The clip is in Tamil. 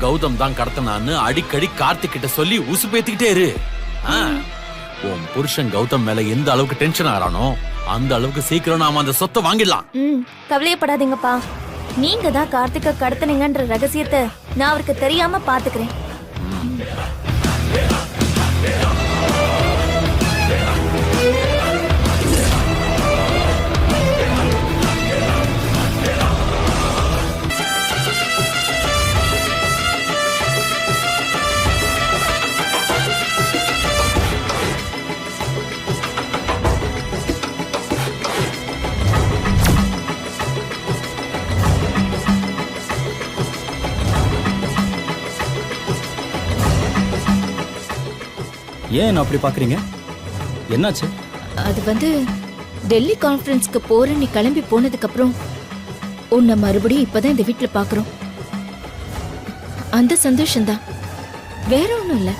கௌதம் தான் கடத்தினான்னு அடிக்கடி கார்த்திக் கிட்ட சொல்லி உசுப்பேத்திக்கிட்டே இரு. உன் புருஷன் கௌதம் மேல எந்த அளவுக்கு டென்ஷன் ஆறானோ அந்த அளவுக்கு சீக்கிரம் நாம அந்த சொத்தை வாங்கிடலாம். கவலையப்படாதீங்கப்பா. நீங்க தான் கார்த்திகை கடத்தினீங்கன்ற ரகசியத்தை நான் அவருக்கு தெரியாம பாத்துக்கிறேன். ஏன் அப்படி பாக்குறீங்க? என்னாச்சு? அது டெல்லி கான்ஃபரன்ஸ்க்கு போற நீ கிளம்பி போனதுக்கு அப்புறம் உன்னை மறுபடியும் இப்பதான் இந்த வீட்டுல பாக்குறோம். அந்த சந்தோஷம்தான், வேற ஒண்ணும் இல்ல.